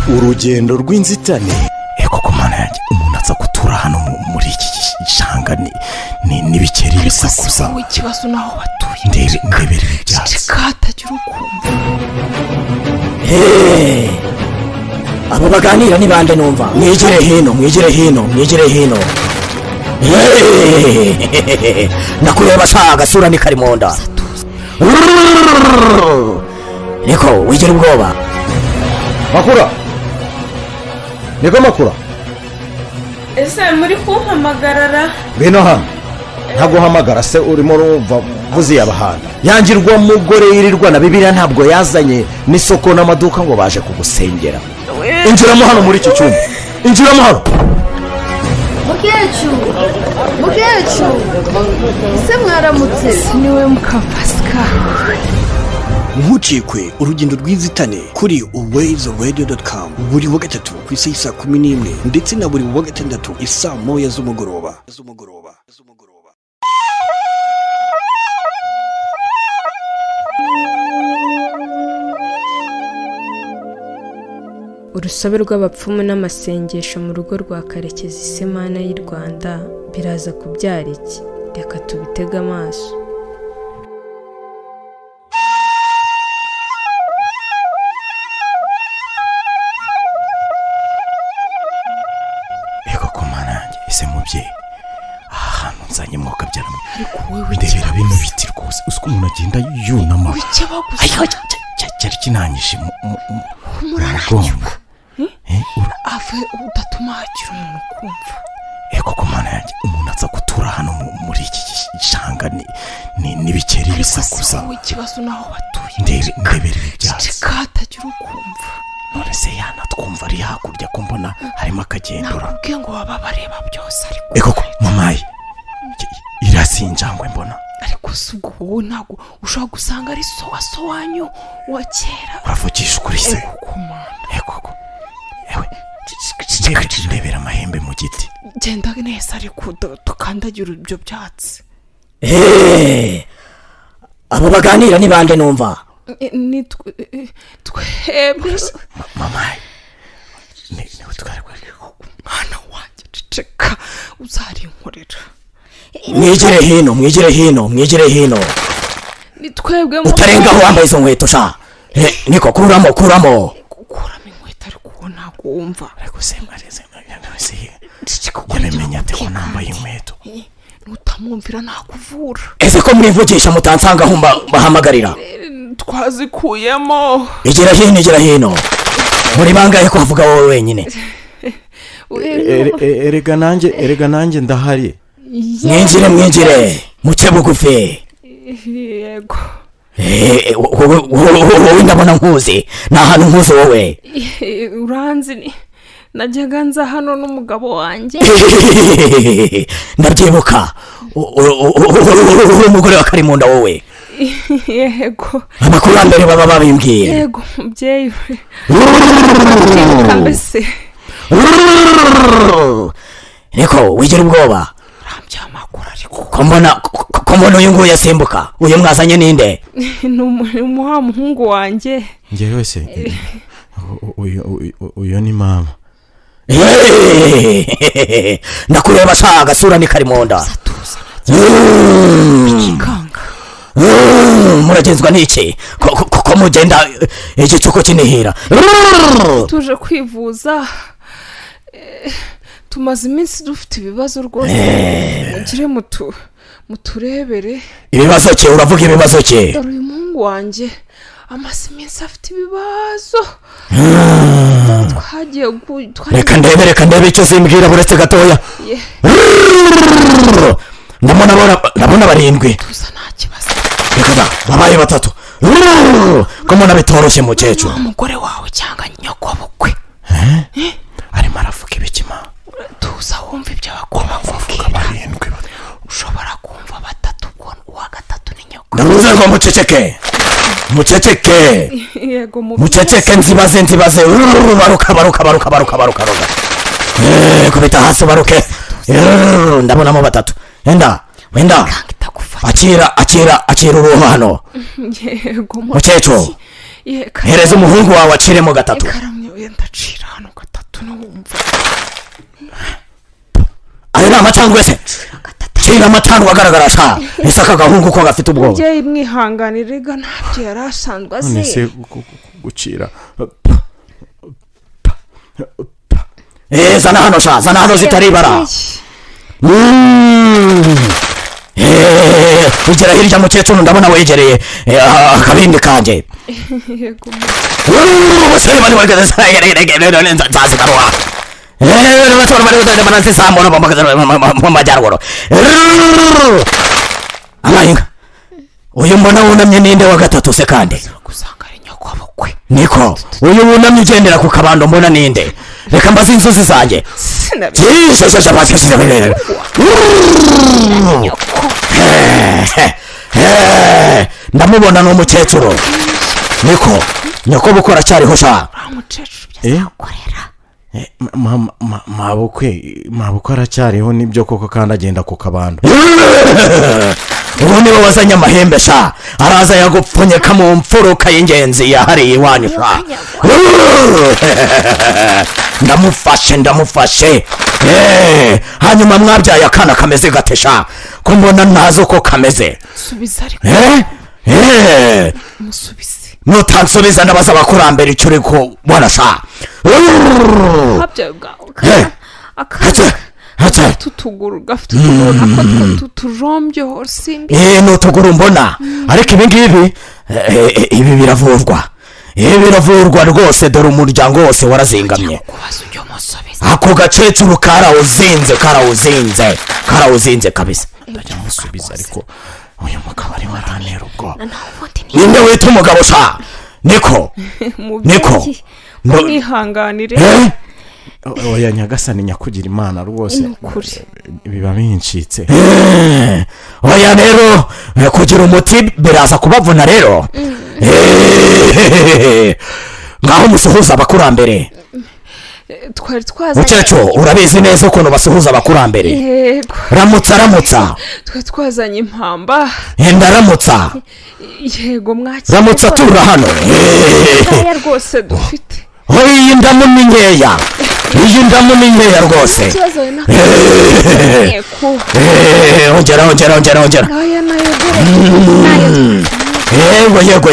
urugendo rw'inzitane. Koko mana yanjye umuntu aza gutura hano muri iki gishanga n'ibikeri bisakuza. Ariko ikibazo naho batuye ndebera ibyatsi katagira ukumva. Abo baganira ni bande numva? Mwegere hino. Nakureba sha agasura ni karimonda. Niko wigera ubwoba. Makura. Niko makura. Ese muri kumpamagarara? Bino hano. Ntabwo hamagara se urimo urumva vuzi yabahana. Yangirwa mugore yirirwa na Bibiliya ntabwo yazanye n'isoko n'amaduka ngo baje kugusengera. Injiramo hano muri iki cyumba. Injiramo hano. Mukecu. Se mwaramutse. Niwe Mukapasika. ntucikwe urugendo rw'inzitane kuri uwayizradio.com buri wa gatatu ku isaha saa 11 ndetse na buri wa gatandatu isaa 1 z'umugoroba. Urusobe rw'abapfumu n'amasengesho mu rugo rwa Karekezi Semana y'u Rwanda biraza kubyara iki? Reka tubitege amaso. Ese mubyeyi aha hantu nzanye mwuka byaramwe. Ariko wewe ndebera bino biti rwose usko umuntu agenda yunama. Cyari kinanyishe mu mugongo. Ave udatuma hagira umuntu kumva. Koko mana yanjye umuntu aza gutura hano muri iki gishanga n'ibikeri bisakuza. Ariko ikibazo naho batuye ndebera ibyatsi katagira ukumva. none se yanatwumva ari hakurya ko mbona harimo akagendura. Nabwiye ngo baba bareba byose ariko. Koko mamayi irasinjangwe mbona. Ariko subwo wowe ntago ushobora gusanga ari so wanyu wa kera. Uravugisha ukuri se? Koko ewe ndebera amahembe mu giti. Genda neza ariko tukandagira ibyo byatsi. Abo baganira ni bande numva? Ni twebwe. Mamayi niwe twarwa mwana wanjye ceceka uzarinkorera. Mwegere hino. Ni twebwe utarengaho wambaye izo nkweto sha. Niko kuramo inkweto ariko uwo ntabwo wumva. Ariko se mareze yabimenya ate ko nambaye inkweto? Nutamwumvira nakuvura. Ese ko mwivugisha mutansanga aho bahamagarira? Twazikuyemo. Igera hino. Muri bangahe ko havuga wowe wenyine? Erega nanjye ndahari. Mwinjire muce bugufi. Yego. Wowe ndabona nkuzi. Na hano nkuzi wowe. Uranzi najyaga nza hano n'umugabo wanjye. Ndabyibuka. Umugore wa Karimunda wowe. Yego. Abakurambere baba babimbwiye. Yego mubyeyi. Kambese. Niko wigera ubwoba. Rambyama ariko. Ko mbona uyu nguyu yasimbuka. Uyu mwazanye ninde? Umuha muhungu wanjye. Njyewe se uyu ni mama. Nakureba sha agasura ni karimonda. Ikikanga. Muragenzwa n'iki? Ko mugenda igicuko kinihira. Tuje kwivuza. Tumaze iminsi dufite ibibazo rwose. Mugire muturebere. Ibibazo cye uravuga ibibazo cye? Dore uyu muhungu wanjye amaze iminsi afite ibibazo. Reka ndebe icyo zimbwira buretse gatoya. Ndabona barindwi. Tuza nta kibazo. Reka babaye batatu. Ko mbona bitoroshye mukecuru. Umugore wawe cyangwa nyoko bukwe. arimo aravuga ibikima. Tuza wumva ibyo bakoma bavuga barindwi. Ushobora kumva batatu ubona uwa gatatu ni nyoko. Ndavuze ngo muceceke. Yego muceceke nzibaze. Baruka. Kubita hasi baruke. Ndabonamo batatu. Wenda. Akira uruhu hano. Yego mukecuru. Hereza umuhungu wawe aciremo gatatu. Ikaramye ndacira. gatatu ntiwumva. ayo ni amacandwe se cira amatandwe agaragara sha ese aka gahungu ko gafite ubwoba. Mubyeyi mwihanganire ga ntabyo yari asanzwe azi. none gucira zana hano sha, zana hano zitari ibara. ugera hirya mukecuru ndabona wegereye akabindi kanjye. Yego. Basore bari bageze nzazigarura. Basore bari bageze banazisambura mu majyaruguru. Amayinga uyu mbona wunamye ninde wa gatatu se kandi? Gusanga ari nyokobukwe. Niko uyu wunamye ugendera ku kabando mbona ninde? Reka mbaze inzuzi zanjye. Ndamubona n'umukecuru. Niko nyoko bukora cyariho sha. Umukecuru byakorera. mabukwe aracyariho nibyo koko kandi agenda ku kabando. ubu niwe wazanye amahembe sha, araza yagupfunyeka mu mfuruka y'ingenzi yahariye iwanyu sha. ndamufashe hanyuma mwabyaye akana kameze gate sha, ko mbona ntazi uko kameze. Subiza ariko. Musubize. Nutansubiza ndabaza abakurambere icyo uri kubona sha. Habyaye bwawe. Akana tutuguru gafite utuguru tutujombye hose. N'utuguru mbona, ariko ibi biravurwa. Biravurwa rwose, dore umuryango wose warazingamye. Ako gacecuru karawuzinze kabisa. ndajya musubiza ariko uyu mugabo ari warantera ubwoba. Ninde wita umugabo sha? Niko mwihanganire. oya nyagasani nyakugira imana rwose biba bincitse. oya rero kugira umuti biraza kubavuna rero. ngaho musuhuza abakurambere. Twari twazanye. Mukecuru urabizi neza ukuntu basuhuza abakurambere. Yego. Ramutsa. Twari twazanye impamba. Ndaramutsa. Yego mwakira. Ramutsa tura hano. Aya rwose dufite. Iyi ndamu ni nkeya rwose. Ikibazo na ongera. Aya nayo.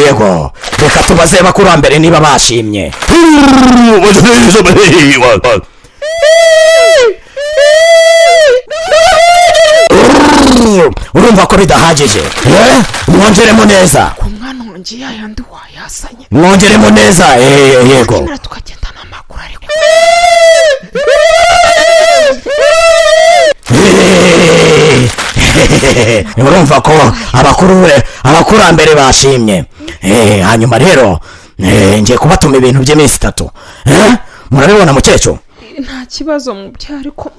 Yego. Reka tubaze bakurambere niba bashimye. Urumva ko bidahagije? Mwongeremo neza. Umwana wanjye yayandi wayasanye. Mwongeremo neza. Yego. Tukagenda n'amakuru ariko. urumva ko abakurambere bashimye. Hanyuma rero ngiye kubatuma ibintu by'iminsi 3. Murabibona mukecuru? Nta kibazo mu byari ko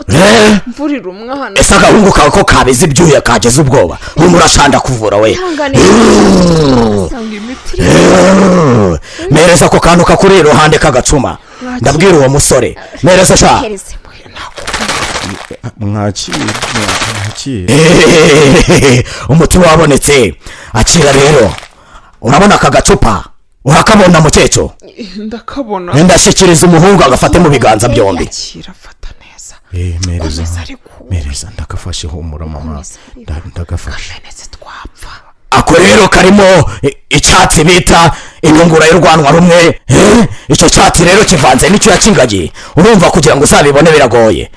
mvurira umwana. Ese agahungu kawe ko kabize ibyuya kageze ubwoba, umurashanda kuvura we. Mereza ko kantu kakuri iruhande kagacuma. Ndabwira uwo musore mereza sha. mwakire umuti wabonetse. Akira rero, urabona aka gacupa? Urakabona mukecuru? Ndakabona. Ndashyikiriza umuhungu agafate mu biganza byombi. Akira fata neza. mereza ndagafashe humura mama, ndagafashe. Ako rero karimo icyatsi bita intungura y'urwanwa rumwe. Icyo cyatsi rero kivanze n'icyo yakingagi. Urumva kugira ngo uzabibone biragoye.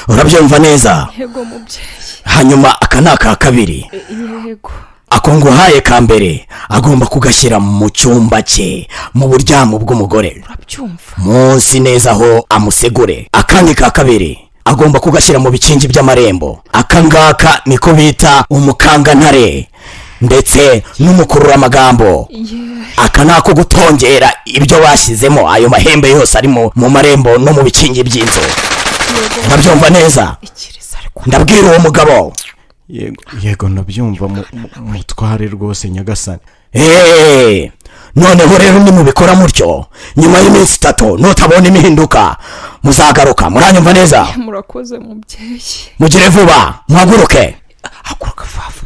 Urabyumva neza? Yego mubyeyi. Hanyuma aka ni aka kabiri. Yego. Ako nguhaye ka mbere agomba kugashyira mu cyumba cye mu buryamo bw'umugore. Urabyumva? Munsi neza aho amusegure. Akandi ka kabiri agomba kugashyira mu bikingi by'amarembo. Aka ngaka niko bita umukangantare ndetse n'umukurura amagambo. Aka nako gutongera ibyo bashyizemo ayo mahembe yose ari mu marembo no mu bikingi by'inzu. Urabyumva neza? Ndabwira uwo mugabo. Yego ndabyumva mutware rwose nyagasani. Noneho rero nimubikora mutyo nyuma y'iminsi 3 nutabona imihinduka muzagaruka. Muranyumva neza? Murakoze mubyeyi. Mugire vuba muhaguruke. Haguruka fafu.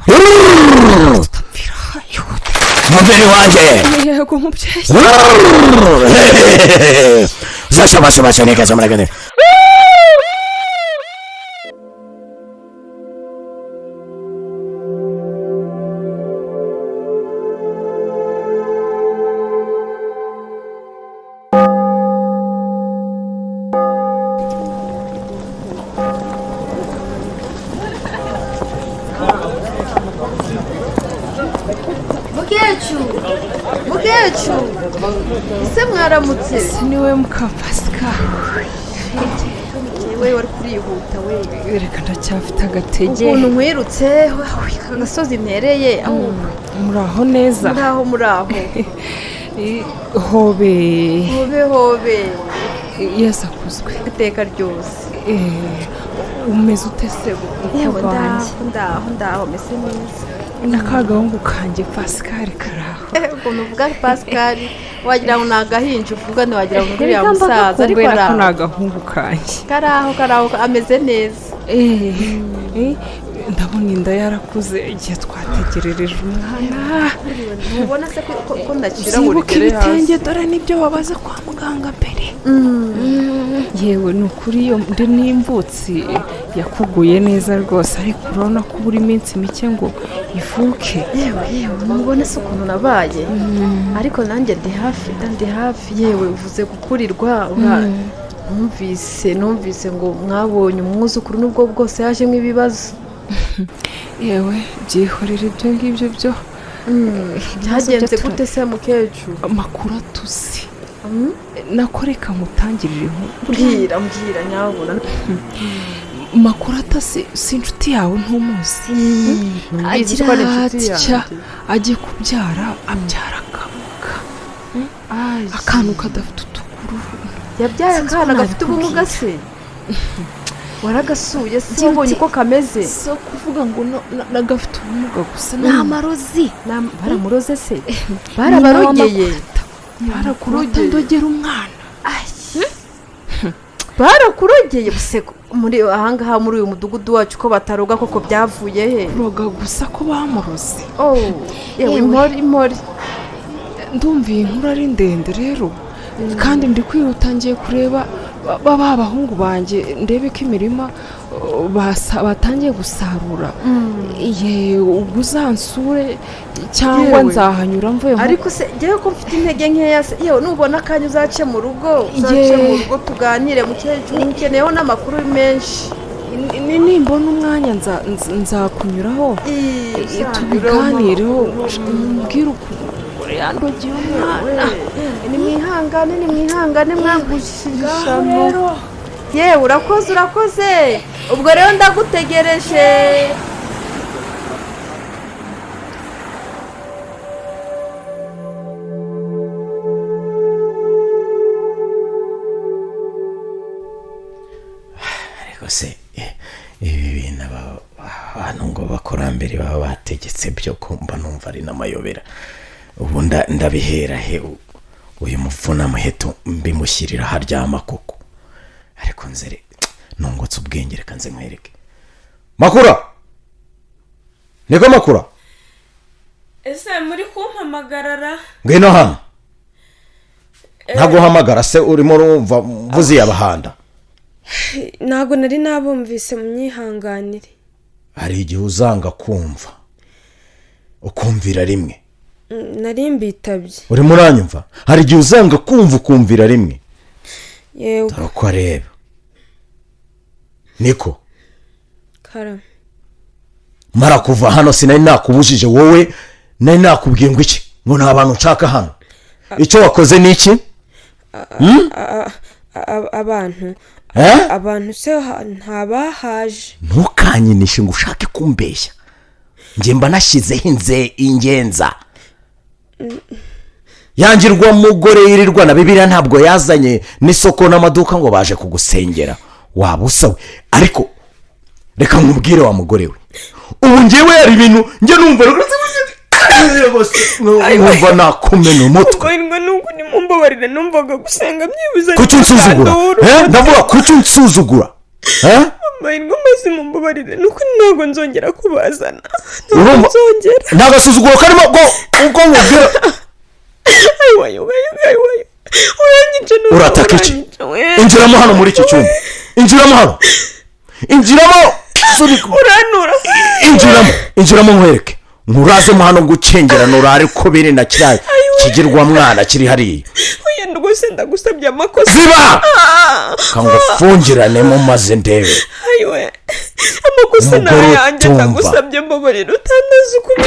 Mubyeyi wanjye. Yego mubyeyi. basha neka cyamara gane mukecuru ese mwaramutse niwe muka pasika we wari kurihuta we reka ndacyafite agatege ukuntu nkwirutse agasozi ntereye muraho neza muraho hobe yesu akuzwe iteka ryose umeze ute se yewe ndaho mese neza n'akagahungu kanjye pasikari karaho ukuntu uvuga pasikari wagira ngo ni agahinja uvuga ntiwagira ngo uriya musaza ariko araho ni agahungu kanjye karaho ameze neza ndabona inda yarakuze igihe twategerereje umwana ntubona se ko ndakira ngo uzibuke ibitenge dore nibyo wabaza kwa muganga mbere yewe ni ukuri iyo ndi n'imvutsi yakuguye neza rwose ariko urabona ko buri minsi mike ngo ivuke yewe ntubona se ukuntu nabaye ariko nanjye ndi hafi yewe uvuze gukurirwa numvise ngo mwabonye umwuzukuru n'ubwo bwose yajemo ibibazo yewe byihorere ibyo ngibyo byo byagenze gute se mukecuru amakuru atuzi nakoreka mutangirire mbwira nyabona makuru atasi si inshuti yawe ntumuzi agira atya agiye kubyara abyara akamuga akantu kadafite utuguru yabyaye akana gafite ubumuga se waragasuye se wabonye uko kameze si kuvuga ngo nagafite ubumuga gusa ni amarozi baramuroze se barabarogeye barakurogeye ndogera umwana barakurogeye muri ahangaha muri uyu mudugudu wacu ko bataroga koko byavuye he kuroga gusa ko bamuroze yewe impori ndumva iyi nkuru ari ndende rero kandi ndi kwihuta ngiye kureba ba bahungu banjye ndebe ko imirima batangiye gusarura ubwo uzansure cyangwa nzahanyura mvuye ariko se ngewe ko mfite intege nkeya se yewe nubona akanya uzace mu rugo tuganire mukecuru nkeneyeho n'amakuru menshi nimbona umwanya nzakunyuraho tubiganireho mbwira ukuntu yandogeye umwana nimwihangane mwagushisha yewe urakoze ubwo rero ndagutegereje ariko se ibi bintu abantu ngo bakurambere baba bategetse byo kumva numva ari n'amayobera ubu ndabihera he uyu mupfuna muheto mbimushyirira haryama koko ariko nzere nungutse ubwenge reka nze nkwereke makura niko makura ese muri kumpamagarara ngwino hano ntaguhamagara se urimo urumva mvuze abahanda ntabwo nari nabumvise mu myihanganire hari igihe uzanga kumva ukumvira rimwe nari mbitabye urimo uranyumva hari igihe uzanga kumva ukumvira rimwe yewe dore uko areba niko karame mara kuva hano sinari nakubujije wowe nari nakubwiye ngo iki ngo nta bantu nshaka hano icyo wakoze ni iki abantu se ntabahaje ntukanyinishe ngo ushake kumbeshya njye mba nashyizeho ingenza yangirwa mugore yirirwa na bibiliya ntabwo yazanye n'isoko n'amaduka ngo baje kugusengera waba usawe ariko reka nkubwire wa mugore we ubu ngewe hari ibintu njye numva numva nakumena umutwe nuko nimumbabarire numvaga gusenga byibuze kuki unsuzugura ndavuga kuki unsuzugura amahirwe maze mumbabarire nuko ntabwo nzongera kubazana ntabwo asuzuguro karimo ubwo nkubwira ayiwayo uranyica urataka iki injiramo hano muri iki cyumba, injiramo hano, injiramo uranura injiramo nkwereke, nturazemo hano gucengera nurare ko biri na kiriya kigirwa mwana kiri hariya. oya rwose ndagusabye amakosa. ziba kangufungiranemo maze ndebe. ayiwe amakosa nawe yanjye ndagusabye mbabarira utandaze ukuri.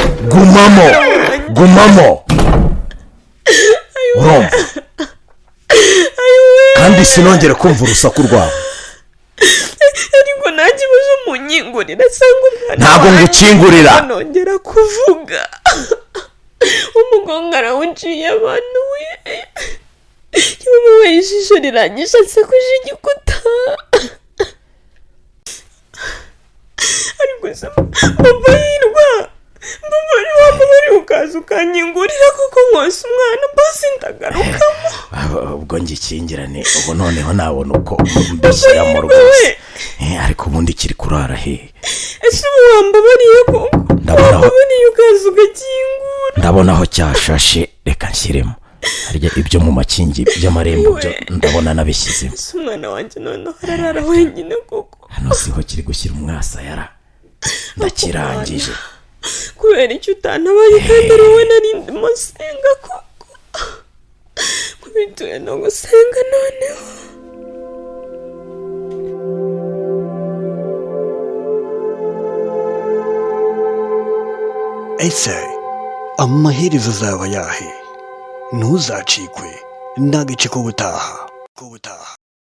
gumamo urumva, kandi sinongere kumva urusaku rwawe. ariko nta kibazo munyingurira asanga umwana ntabwo ngukingurira. nongera kuvuga umugongo arawunciye abantu we yewe ijisho riranyisha nsekuje igikuta. ariko se mbabarira ukaza ukanyingurira kuko nkose umwana basi ndagarukamo. ubwo ngikingirane ubu noneho nabona uko mbishyiramo rwose. ariko ubundi kiri kurara he? ese ubu wambabariye koko? wambabariye ukaza ugakingura. ndabona aho cyashashe, reka nshyiremo. harya ibyo mu makingi by'amarembo byo ndabona nabishyizemo. ese umwana wanjye noneho ararara wenyine koko? hano siho kiri gushyira umwasayara, ndakirangije. kubera icyo utantabaye kandi ari wowe nari ndimo senga koko. kubituye no gusenga noneho. ese amaherezo azaba yahe? ntuzacikwe n'agace k'ubutaha.